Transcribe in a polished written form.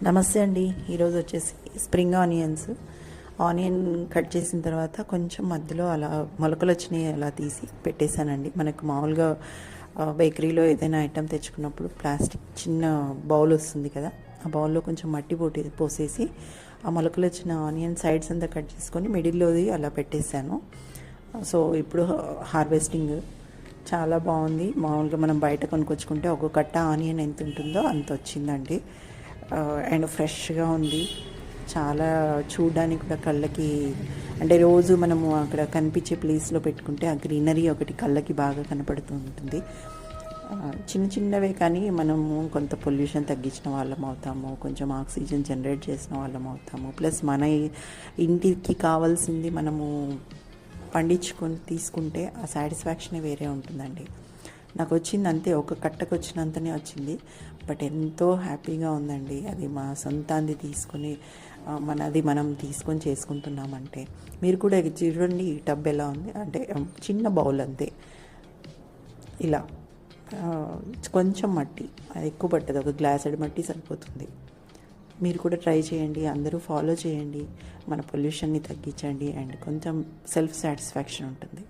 నమస్తే అండి. ఈరోజు వచ్చేసి స్ప్రింగ్ ఆనియన్ కట్ చేసిన తర్వాత కొంచెం మధ్యలో అలా మొలకలు వచ్చినాయి అలా తీసి పెట్టేశానండి. మనకు మామూలుగా బేకరీలో ఏదైనా ఐటెం తెచ్చుకున్నప్పుడు ప్లాస్టిక్ చిన్న బౌల్ వస్తుంది కదా, ఆ బౌల్లో కొంచెం మట్టి పోసేసి ఆ మొలకలు వచ్చిన ఆనియన్ సైడ్స్ అంతా కట్ చేసుకొని మిడిల్లోది అలా పెట్టేశాను. సో ఇప్పుడు హార్వెస్టింగ్ చాలా బాగుంది. మామూలుగా మనం బయట కొనుక్కొచ్చుకుంటే ఒక కట్ట ఆనియన్ ఎంత ఉంటుందో అంత వచ్చిందండి. అండ్ ఫ్రెష్గా ఉంది. చాలా చూడడానికి కూడా కళ్ళకి, అంటే రోజు మనము అక్కడ కనిపించే ప్లేస్లో పెట్టుకుంటే ఆ గ్రీనరీ ఒకటి కళ్ళకి బాగా కనపడుతూ ఉంటుంది. చిన్న చిన్నవే కానీ మనము కొంత పొల్యూషన్ తగ్గించిన వాళ్ళం అవుతాము, కొంచెం ఆక్సిజన్ జనరేట్ చేసిన వాళ్ళం అవుతాము. ప్లస్ మన ఇంటికి కావాల్సింది మనము పండించుకొని తీసుకుంటే ఆ సాటిస్ఫాక్షనే వేరే ఉంటుందండి. నాకు వచ్చింది అంతే, ఒక కట్టకు వచ్చినంతనే వచ్చింది, బట్ ఎంతో హ్యాపీగా ఉందండి. అది మా సొంతాన్ని తీసుకొని మనది మనం తీసుకొని చేసుకుంటున్నామంటే. మీరు కూడా చూడండి ఈ టబ్ ఎలా ఉంది, అంటే చిన్న బౌల్ అంతే, ఇలా కొంచెం మట్టి, అది ఎక్కువ పట్టదు, ఒక గ్లాసెడ్ మట్టి సరిపోతుంది. మీరు కూడా ట్రై చేయండి, అందరూ ఫాలో చేయండి, మన పొల్యూషన్ని తగ్గించండి, అండ్ కొంచెం సెల్ఫ్ సాటిస్ఫాక్షన్ ఉంటుంది.